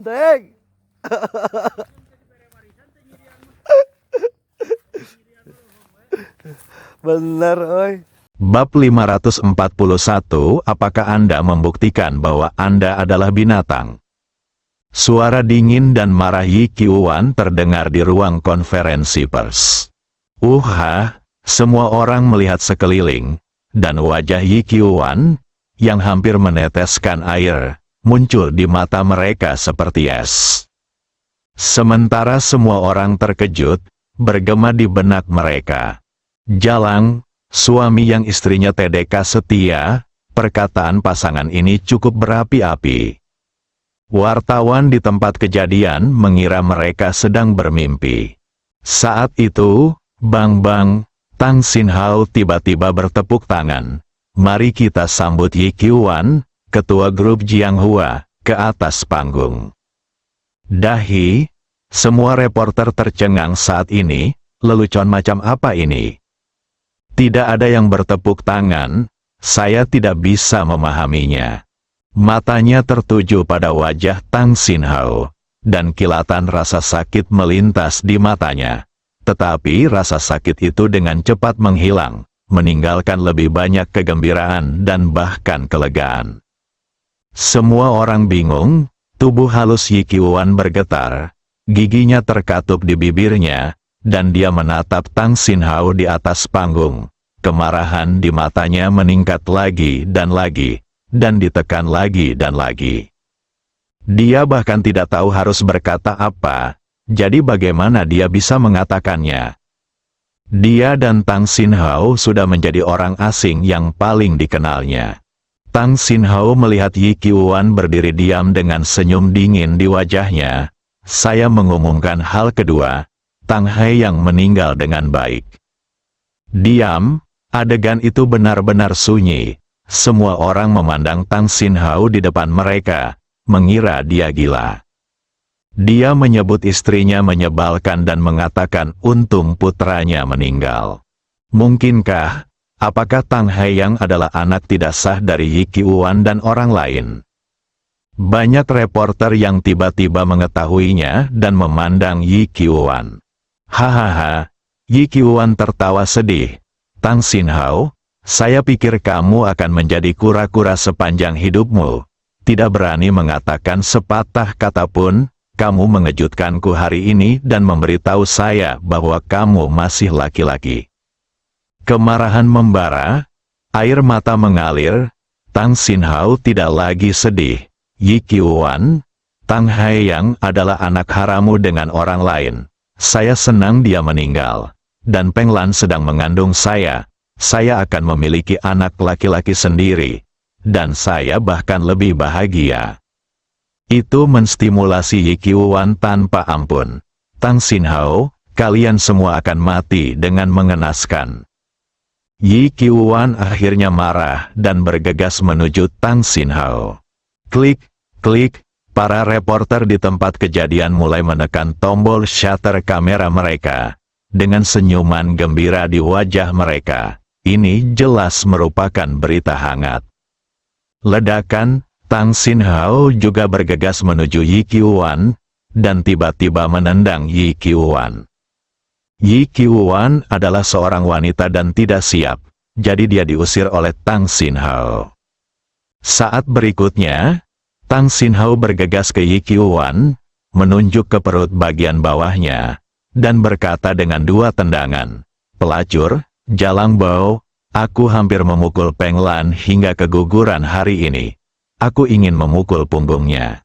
Deng. Bener, oi. Bab 541, apakah Anda membuktikan bahwa Anda adalah binatang? Suara dingin dan marah Yi Qiuwan terdengar di ruang konferensi pers. Semua orang melihat sekeliling, dan wajah Yi Qiuwan, yang hampir meneteskan air, muncul di mata mereka seperti es. Sementara semua orang terkejut, bergema di benak mereka. Jalang, suami yang istrinya TDK setia, perkataan pasangan ini cukup berapi-api. Wartawan di tempat kejadian mengira mereka sedang bermimpi. Saat itu, Bang, Tang Xinhao tiba-tiba bertepuk tangan. Mari kita sambut Yi Qiuwan, ketua grup Jianghua, ke atas panggung. Dahi, semua reporter tercengang saat ini, lelucon macam apa ini? Tidak ada yang bertepuk tangan, saya tidak bisa memahaminya. Matanya tertuju pada wajah Tang Xinhao, dan kilatan rasa sakit melintas di matanya. Tetapi rasa sakit itu dengan cepat menghilang, meninggalkan lebih banyak kegembiraan dan bahkan kelegaan. Semua orang bingung, tubuh halus Yi Qiuwan bergetar, giginya terkatup di bibirnya, dan dia menatap Tang Xinhao di atas panggung. Kemarahan di matanya meningkat lagi, dan ditekan lagi dan lagi. Dia bahkan tidak tahu harus berkata apa, jadi bagaimana dia bisa mengatakannya. Dia dan Tang Xinhao sudah menjadi orang asing yang paling dikenalnya. Tang Xinhao melihat Yi Qiuwan berdiri diam dengan senyum dingin di wajahnya. Saya mengumumkan hal kedua, Tang Hai yang meninggal dengan baik. Diam, adegan itu benar-benar sunyi. Semua orang memandang Tang Xinhao di depan mereka, mengira dia gila. Dia menyebut istrinya menyebalkan dan mengatakan untung putranya meninggal. Mungkinkah, apakah Tang Haiyang adalah anak tidak sah dari Yi Qiuwan dan orang lain? Banyak reporter yang tiba-tiba mengetahuinya dan memandang Yi Qiuwan. Hahaha, Yi Qiuwan tertawa sedih. Tang Xinhao, saya pikir kamu akan menjadi kura-kura sepanjang hidupmu. Tidak berani mengatakan sepatah kata pun, kamu mengejutkanku hari ini dan memberitahu saya bahwa kamu masih laki-laki. Kemarahan membara, air mata mengalir, Tang Xinhao tidak lagi sedih. Yi Qiuwan, Tang Haiyang adalah anak haramu dengan orang lain. Saya senang dia meninggal. Dan Peng Lan sedang mengandung saya akan memiliki anak laki-laki sendiri, dan saya bahkan lebih bahagia. Itu menstimulasi Yi Qiuwan tanpa ampun. Tang Xinhao, kalian semua akan mati dengan mengenaskan. Yi Qiuwan akhirnya marah dan bergegas menuju Tang Xinhao. Klik, klik, para reporter di tempat kejadian mulai menekan tombol shutter kamera mereka. Dengan senyuman gembira di wajah mereka, ini jelas merupakan berita hangat. Ledakan, Tang Xinhao juga bergegas menuju Yi Qiuwan, dan tiba-tiba menendang Yi Qiuwan. Yi Qiuwan adalah seorang wanita dan tidak siap, jadi dia diusir oleh Tang Xinhao. Saat berikutnya, Tang Xinhao bergegas ke Yi Qiuwan, menunjuk ke perut bagian bawahnya, dan berkata dengan dua tendangan, pelacur, Jalang Bao, aku hampir memukul Peng Lan hingga keguguran hari ini. Aku ingin memukul punggungnya.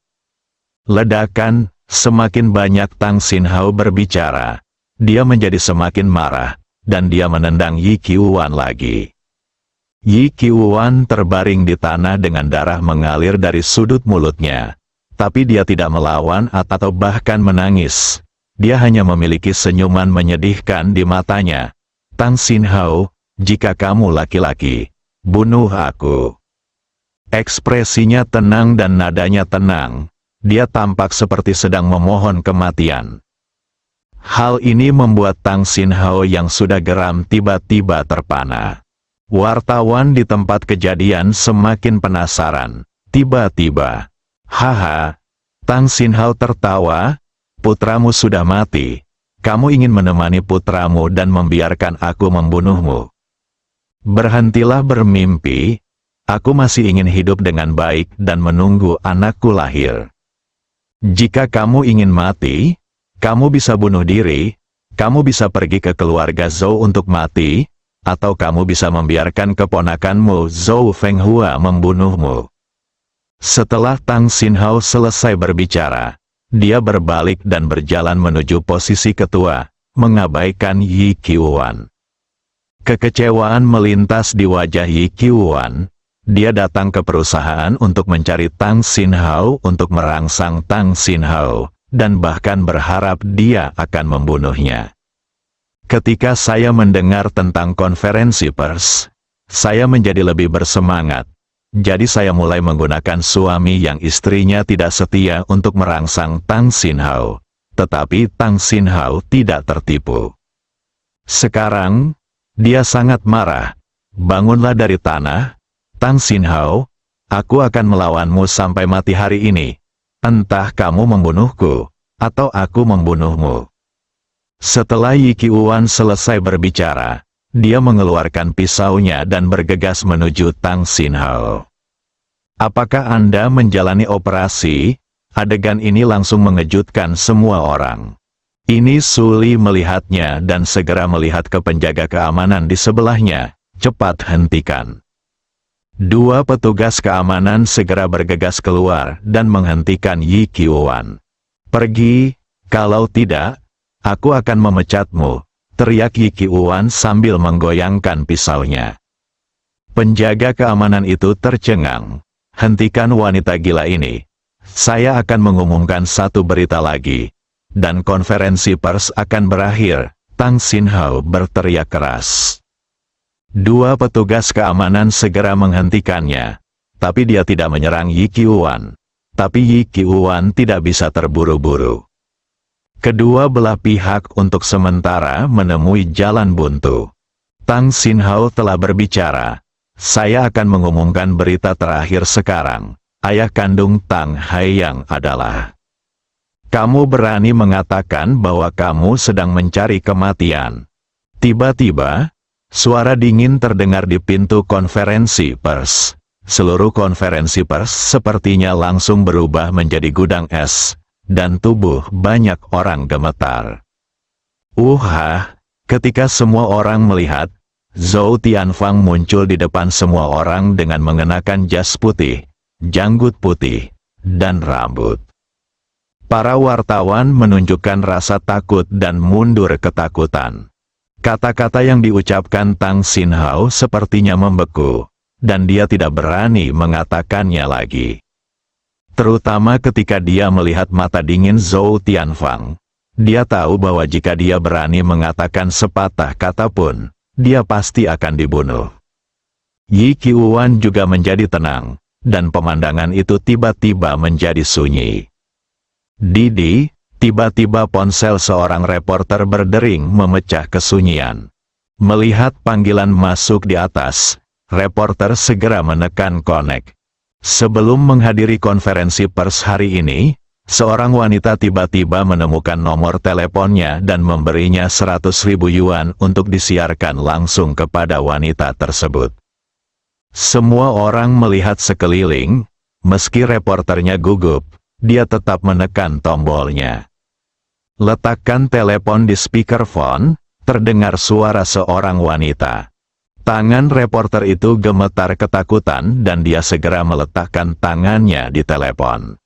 Ledakan, semakin banyak Tang Xinhao berbicara. Dia menjadi semakin marah, dan dia menendang Yi Qiuwan lagi. Yi Qiuwan terbaring di tanah dengan darah mengalir dari sudut mulutnya. Tapi dia tidak melawan atau bahkan menangis. Dia hanya memiliki senyuman menyedihkan di matanya. Tang Xinhao, jika kamu laki-laki, bunuh aku. Ekspresinya tenang dan nadanya tenang. Dia tampak seperti sedang memohon kematian. Hal ini membuat Tang Xinhao yang sudah geram tiba-tiba terpana. Wartawan di tempat kejadian semakin penasaran. Tiba-tiba, haha, Tang Xinhao tertawa, putramu sudah mati. Kamu ingin menemani putramu dan membiarkan aku membunuhmu. Berhentilah bermimpi, aku masih ingin hidup dengan baik dan menunggu anakku lahir. Jika kamu ingin mati, kamu bisa bunuh diri, kamu bisa pergi ke keluarga Zhou untuk mati, atau kamu bisa membiarkan keponakanmu Zhou Fenghua membunuhmu. Setelah Tang Xinhao selesai berbicara, dia berbalik dan berjalan menuju posisi ketua, mengabaikan Yi Qiuwan. Kekecewaan melintas di wajah Yi Qiuwan. Dia datang ke perusahaan untuk mencari Tang Xinhao untuk merangsang Tang Xinhao, dan bahkan berharap dia akan membunuhnya. Ketika saya mendengar tentang konferensi pers, saya menjadi lebih bersemangat. Jadi saya mulai menggunakan suami yang istrinya tidak setia untuk merangsang Tang Xinhao. Tetapi Tang Xinhao tidak tertipu. Sekarang, dia sangat marah. Bangunlah dari tanah, Tang Xinhao, aku akan melawanmu sampai mati hari ini. Entah kamu membunuhku, atau aku membunuhmu. Setelah Yi Qiuwan selesai berbicara, dia mengeluarkan pisaunya dan bergegas menuju Tang Xinhao. Apakah Anda menjalani operasi? Adegan ini langsung mengejutkan semua orang. Ini Suli melihatnya dan segera melihat ke penjaga keamanan di sebelahnya. Cepat hentikan. Dua petugas keamanan segera bergegas keluar dan menghentikan Yi Qiuwan. Pergi, kalau tidak, aku akan memecatmu, teriak Yi Qiuwan sambil menggoyangkan pisaunya. Penjaga keamanan itu tercengang. Hentikan wanita gila ini. Saya akan mengumumkan satu berita lagi. Dan konferensi pers akan berakhir, Tang Xinhao berteriak keras. Dua petugas keamanan segera menghentikannya. Tapi dia tidak menyerang Yi Qiuwan. Tapi Yi Qiuwan tidak bisa terburu-buru. Kedua belah pihak untuk sementara menemui jalan buntu. Tang Xinhao telah berbicara. Saya akan mengumumkan berita terakhir sekarang. Ayah kandung Tang Haiyang adalah. Kamu berani mengatakan bahwa kamu sedang mencari kematian. Tiba-tiba, suara dingin terdengar di pintu konferensi pers. Seluruh konferensi pers sepertinya langsung berubah menjadi gudang es. Dan tubuh banyak orang gemetar. Ketika semua orang melihat, Zhou Tianfang muncul di depan semua orang dengan mengenakan jas putih, janggut putih, dan rambut. Para wartawan menunjukkan rasa takut dan mundur ketakutan. Kata-kata yang diucapkan Tang Xinhao sepertinya membeku, dan dia tidak berani mengatakannya lagi. Terutama ketika dia melihat mata dingin Zhou Tianfang. Dia tahu bahwa jika dia berani mengatakan sepatah kata pun, dia pasti akan dibunuh. Yi Qiuwan juga menjadi tenang, dan pemandangan itu tiba-tiba menjadi sunyi. Didi, tiba-tiba ponsel seorang reporter berdering memecah kesunyian. Melihat panggilan masuk di atas, reporter segera menekan connect. Sebelum menghadiri konferensi pers hari ini, seorang wanita tiba-tiba menemukan nomor teleponnya dan memberinya 100.000 yuan untuk disiarkan langsung kepada wanita tersebut. Semua orang melihat sekeliling, meski reporternya gugup, dia tetap menekan tombolnya. Letakkan telepon di speakerphone, terdengar suara seorang wanita. Tangan reporter itu gemetar ketakutan dan dia segera meletakkan tangannya di telepon.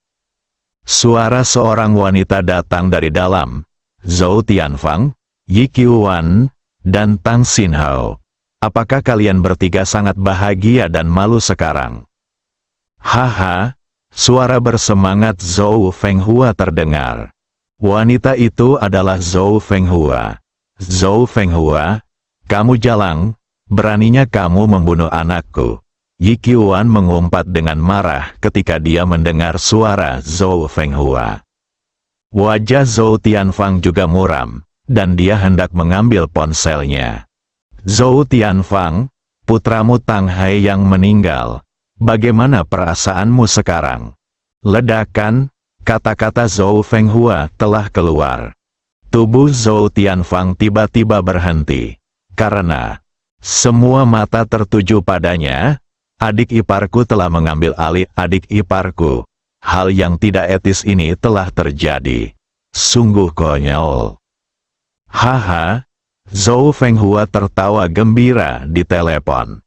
Suara seorang wanita datang dari dalam. Zhou Tianfang, Yi Qiuwan, dan Tang Xinhao. Apakah kalian bertiga sangat bahagia dan malu sekarang? Haha, suara bersemangat Zhou Fenghua terdengar. Wanita itu adalah Zhou Fenghua. Zhou Fenghua, kamu jalang, beraninya kamu membunuh anakku. Yi Qiuwan mengumpat dengan marah ketika dia mendengar suara Zhou Fenghua. Wajah Zhou Tianfang juga muram, dan dia hendak mengambil ponselnya. Zhou Tianfang, putramu Tang Haiyang meninggal. Bagaimana perasaanmu sekarang? Ledakan, Kata-kata Zhou Fenghua telah keluar. Tubuh Zhou Tianfang tiba-tiba berhenti. Karena semua mata tertuju padanya, adik iparku telah mengambil alih adik iparku. Hal yang tidak etis ini telah terjadi. Sungguh konyol. Haha, Zhou Fenghua tertawa gembira di telepon.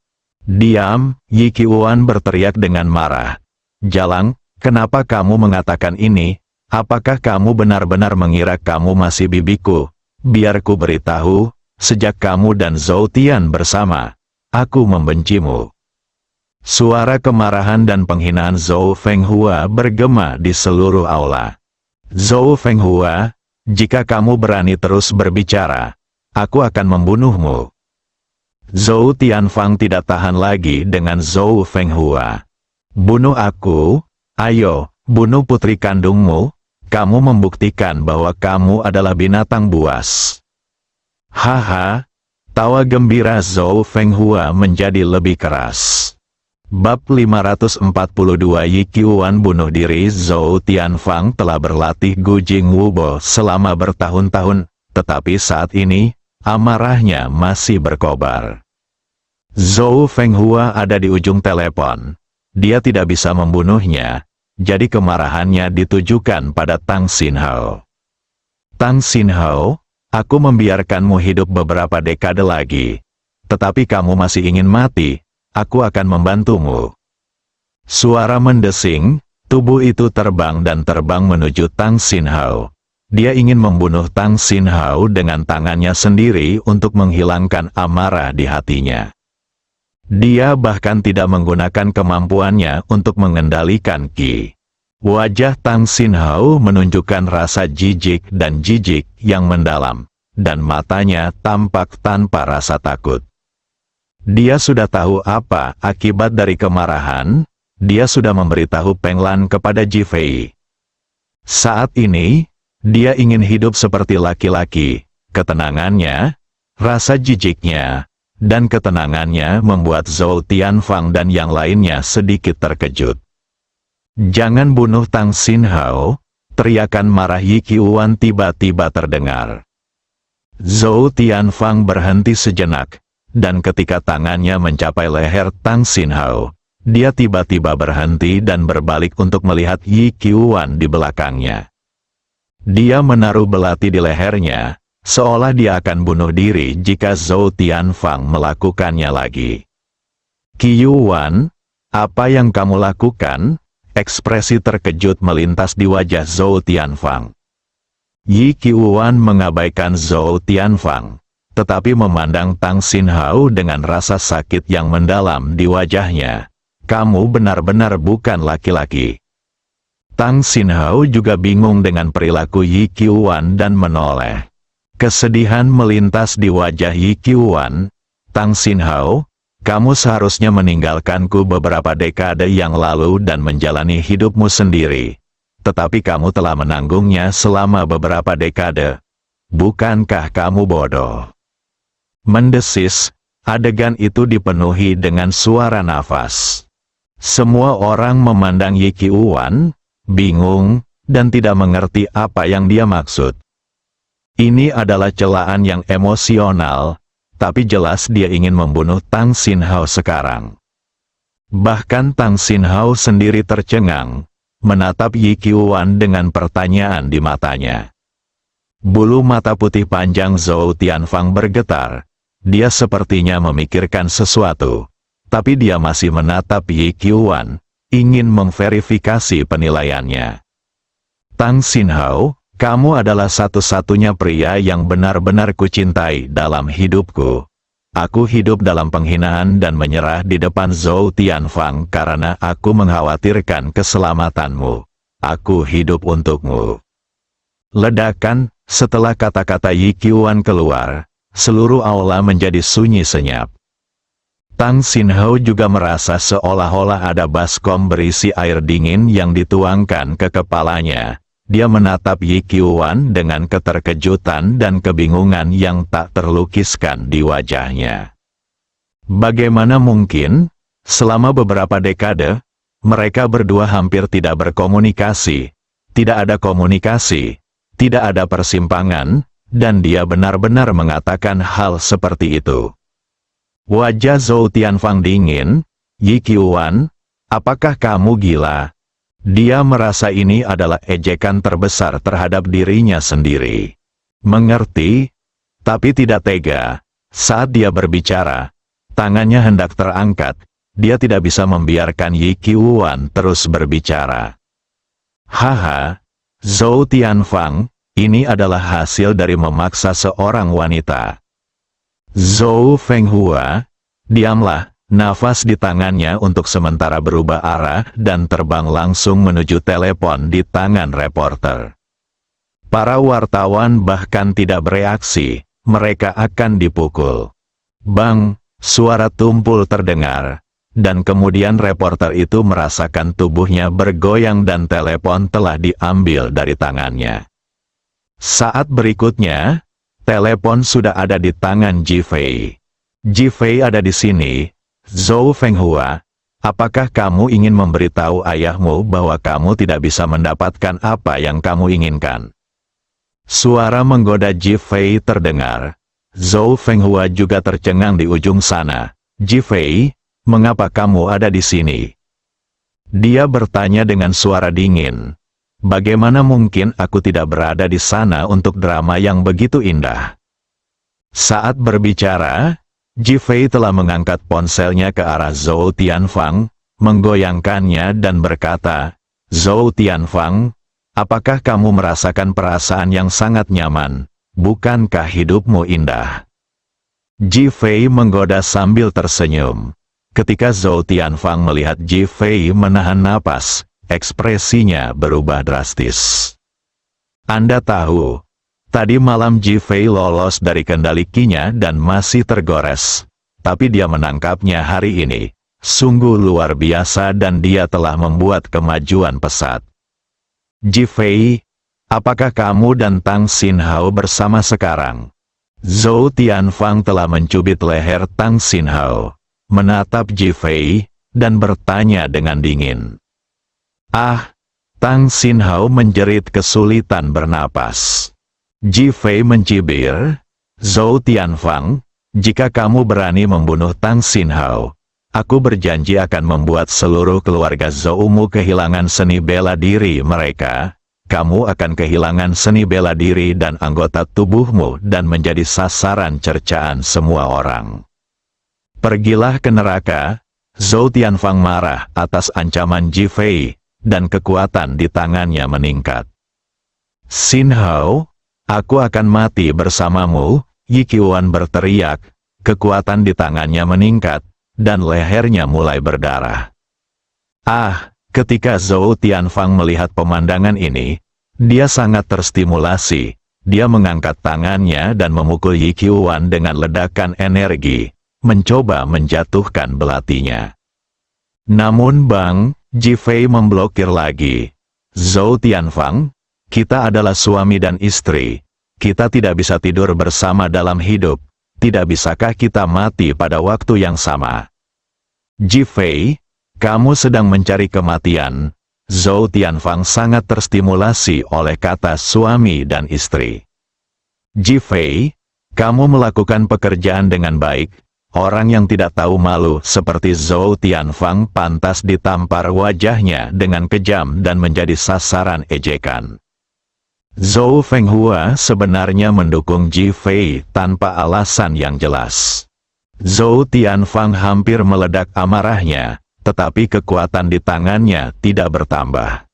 Diam, Yi Qiuan berteriak dengan marah. Jalang, kenapa kamu mengatakan ini? Apakah kamu benar-benar mengira kamu masih bibiku? Biar ku beritahu, sejak kamu dan Zhou Tian bersama, aku membencimu. Suara kemarahan dan penghinaan Zhou Fenghua bergema di seluruh aula. Zhou Fenghua, jika kamu berani terus berbicara, aku akan membunuhmu. Zhou Tianfang tidak tahan lagi dengan Zhou Fenghua. Bunuh aku, ayo, bunuh putri kandungmu, kamu membuktikan bahwa kamu adalah binatang buas. Haha, tawa gembira Zhou Fenghua menjadi lebih keras. Bab 542 Yi Qiuan bunuh diri. Zhou Tianfang telah berlatih Gu Jing Wubo selama bertahun-tahun, tetapi saat ini, amarahnya masih berkobar. Zhou Fenghua ada di ujung telepon. Dia tidak bisa membunuhnya, jadi kemarahannya ditujukan pada Tang Xinhao. Tang Xinhao, aku membiarkanmu hidup beberapa dekade lagi. Tetapi kamu masih ingin mati. Aku akan membantumu. Suara mendesing, tubuh itu terbang dan terbang menuju Tang Xinhao. Dia ingin membunuh Tang Xinhao dengan tangannya sendiri untuk menghilangkan amarah di hatinya. Dia bahkan tidak menggunakan kemampuannya untuk mengendalikan Qi. Wajah Tang Xinhao menunjukkan rasa jijik yang mendalam, dan matanya tampak tanpa rasa takut. Dia sudah tahu apa akibat dari kemarahan. Dia sudah memberitahu Peng Lan kepada Ji Fei. Saat ini, dia ingin hidup seperti laki-laki. Ketenangannya, rasa jijiknya, dan ketenangannya membuat Zhou Tianfang dan yang lainnya sedikit terkejut. Jangan bunuh Tang Xinhao, teriakan marah Yi Qiuan tiba-tiba terdengar. Zhou Tianfang berhenti sejenak. Dan ketika tangannya mencapai leher Tang Xinhao, dia tiba-tiba berhenti dan berbalik untuk melihat Yi Qiuan di belakangnya. Dia menaruh belati di lehernya, seolah dia akan bunuh diri jika Zhou Tianfang melakukannya lagi. Qiuan, apa yang kamu lakukan? Ekspresi terkejut melintas di wajah Zhou Tianfang. Yi Qiuan mengabaikan Zhou Tianfang, tetapi memandang Tang Xinhao dengan rasa sakit yang mendalam di wajahnya. Kamu benar-benar bukan laki-laki. Tang Xinhao juga bingung dengan perilaku Yi Qiuan dan menoleh. Kesedihan melintas di wajah Yi Qiuan. Tang Xinhao, kamu seharusnya meninggalkanku beberapa dekade yang lalu dan menjalani hidupmu sendiri. Tetapi kamu telah menanggungnya selama beberapa dekade. Bukankah kamu bodoh? Mendesis, adegan itu dipenuhi dengan suara nafas. Semua orang memandang Yi Qiuan, bingung, dan tidak mengerti apa yang dia maksud. Ini adalah celaan yang emosional, tapi jelas dia ingin membunuh Tang Xinhao sekarang. Bahkan Tang Xinhao sendiri tercengang, menatap Yi Qiuan dengan pertanyaan di matanya. Bulu mata putih panjang Zhou Tianfang bergetar. Dia sepertinya memikirkan sesuatu, tapi dia masih menatap Yi Qiuan, ingin memverifikasi penilaiannya. Tang Xinhao, kamu adalah satu-satunya pria yang benar-benar kucintai dalam hidupku. Aku hidup dalam penghinaan dan menyerah di depan Zhou Tianfang karena aku mengkhawatirkan keselamatanmu. Aku hidup untukmu. Ledakan, setelah kata-kata Yi Qiuan keluar, seluruh aula menjadi sunyi senyap. Tang Xinhao juga merasa seolah-olah ada baskom berisi air dingin yang dituangkan ke kepalanya. Dia menatap Yi Qiuan dengan keterkejutan dan kebingungan yang tak terlukiskan di wajahnya. Bagaimana mungkin, selama beberapa dekade, mereka berdua hampir tidak berkomunikasi, tidak ada komunikasi, tidak ada persimpangan, dan dia benar-benar mengatakan hal seperti itu. Wajah Zhou Tianfang dingin. Yi Qiuwan, apakah kamu gila? Dia merasa ini adalah ejekan terbesar terhadap dirinya sendiri. Mengerti, tapi tidak tega. Saat dia berbicara, tangannya hendak terangkat. Dia tidak bisa membiarkan Yi Qiuwan terus berbicara. Haha, Zhou Tianfang, ini adalah hasil dari memaksa seorang wanita. Zhou Fenghua, diamlah. Nafas di tangannya untuk sementara berubah arah dan terbang langsung menuju telepon di tangan reporter. Para wartawan bahkan tidak bereaksi, mereka akan dipukul. Bang, suara tumpul terdengar, dan kemudian reporter itu merasakan tubuhnya bergoyang dan telepon telah diambil dari tangannya. Saat berikutnya, telepon sudah ada di tangan Ji Fei. Ji Fei ada di sini. Zhou Fenghua, apakah kamu ingin memberitahu ayahmu bahwa kamu tidak bisa mendapatkan apa yang kamu inginkan? Suara menggoda Ji Fei terdengar. Zhou Fenghua juga tercengang di ujung sana. Ji Fei, mengapa kamu ada di sini? Dia bertanya dengan suara dingin. Bagaimana mungkin aku tidak berada di sana untuk drama yang begitu indah? Saat berbicara, Ji Fei telah mengangkat ponselnya ke arah Zhou Tianfang, menggoyangkannya dan berkata, Zhou Tianfang, apakah kamu merasakan perasaan yang sangat nyaman? Bukankah hidupmu indah? Ji Fei menggoda sambil tersenyum. Ketika Zhou Tianfang melihat Ji Fei menahan napas, ekspresinya berubah drastis. Anda tahu, tadi malam Ji Fei lolos dari kendali Qi-nya dan masih tergores. Tapi dia menangkapnya hari ini. Sungguh luar biasa dan dia telah membuat kemajuan pesat. Ji Fei, apakah kamu dan Tang Xinhao bersama sekarang? Zhou Tianfang telah mencubit leher Tang Xinhao, menatap Ji Fei, dan bertanya dengan dingin. Ah, Tang Xinhao menjerit kesulitan bernapas. Ji Fei mencibir, Zhou Tianfang, jika kamu berani membunuh Tang Xinhao, aku berjanji akan membuat seluruh keluarga Zhoumu kehilangan seni bela diri mereka. Kamu akan kehilangan seni bela diri dan anggota tubuhmu dan menjadi sasaran cercaan semua orang. Pergilah ke neraka. Zhou Tianfang marah atas ancaman Ji Fei, dan kekuatan di tangannya meningkat. Xinhao, aku akan mati bersamamu, Yi Qiuwan berteriak, kekuatan di tangannya meningkat, dan lehernya mulai berdarah. Ah, ketika Zhou Tianfang melihat pemandangan ini, dia sangat terstimulasi. Dia mengangkat tangannya dan memukul Yi Qiuwan dengan ledakan energi, mencoba menjatuhkan belatinya. Namun Bang, Ji Fei memblokir lagi. Zhou Tianfang, kita adalah suami dan istri. Kita tidak bisa tidur bersama dalam hidup. Tidak bisakah kita mati pada waktu yang sama? Ji Fei, kamu sedang mencari kematian. Zhou Tianfang sangat terstimulasi oleh kata suami dan istri. Ji Fei, kamu melakukan pekerjaan dengan baik. Orang yang tidak tahu malu seperti Zhou Tianfang pantas ditampar wajahnya dengan kejam dan menjadi sasaran ejekan. Zhou Fenghua sebenarnya mendukung Ji Fei tanpa alasan yang jelas. Zhou Tianfang hampir meledak amarahnya, tetapi kekuatan di tangannya tidak bertambah.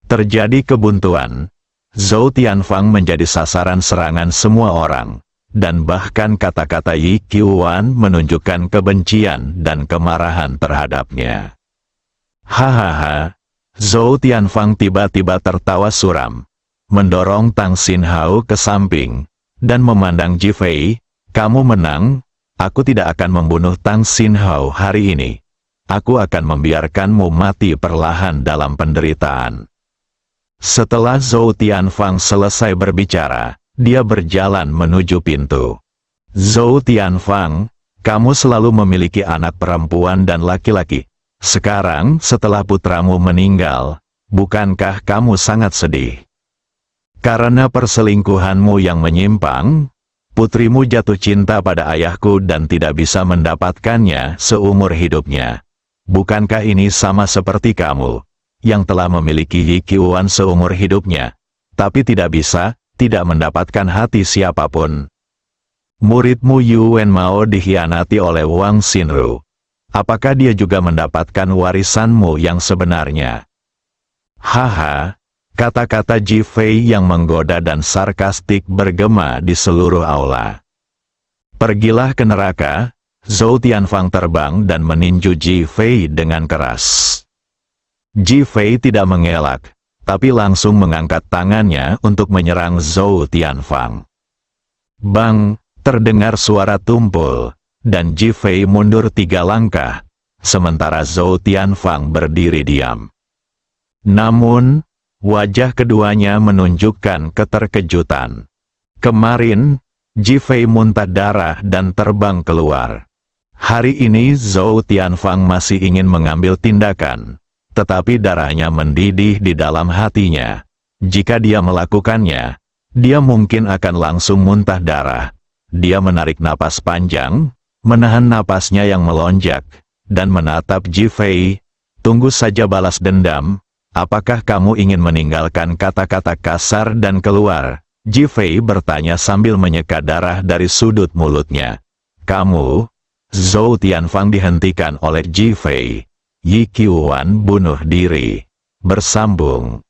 Terjadi kebuntuan. Zhou Tianfang menjadi sasaran serangan semua orang. Dan bahkan kata-kata Yi Qiuwan menunjukkan kebencian dan kemarahan terhadapnya. Hahaha, Zhou Tianfang tiba-tiba tertawa suram, mendorong Tang Xinhao ke samping, dan memandang Ji Fei, kamu menang, aku tidak akan membunuh Tang Xinhao hari ini. Aku akan membiarkanmu mati perlahan dalam penderitaan. Setelah Zhou Tianfang selesai berbicara, dia berjalan menuju pintu. Zhou Tianfang, kamu selalu memiliki anak perempuan dan laki-laki. Sekarang, setelah putramu meninggal, Bukankah kamu sangat sedih? Karena perselingkuhanmu yang menyimpang, putrimu jatuh cinta pada ayahku dan tidak bisa mendapatkannya seumur hidupnya. Bukankah ini sama seperti kamu, yang telah memiliki Yi Qiuan seumur hidupnya, tapi tidak bisa, tidak mendapatkan hati siapapun? Muridmu Yuan Mao dikhianati oleh Wang Xinru. Apakah dia juga mendapatkan warisanmu yang sebenarnya? Haha, kata-kata Ji Fei yang menggoda dan sarkastik bergema di seluruh aula. Pergilah ke neraka. Zhou Tianfang terbang dan meninju Ji Fei dengan keras. Ji Fei tidak mengelak, tapi langsung mengangkat tangannya untuk menyerang Zhou Tianfang. Bang, terdengar suara tumpul, dan Ji Fei mundur 3 langkah, sementara Zhou Tianfang berdiri diam. Namun, wajah keduanya menunjukkan keterkejutan. Kemarin, Ji Fei muntah darah dan terbang keluar. Hari ini Zhou Tianfang masih ingin mengambil tindakan, tetapi darahnya mendidih di dalam hatinya. Jika dia melakukannya, dia mungkin akan langsung muntah darah. Dia menarik napas panjang, menahan napasnya yang melonjak, dan menatap Ji Fei. Tunggu saja balas dendam. Apakah kamu ingin meninggalkan kata-kata kasar dan keluar? Ji Fei bertanya sambil menyeka darah dari sudut mulutnya. Kamu? Zhou Tianfang dihentikan oleh Ji Fei. Yi Qiuan bunuh diri. Bersambung.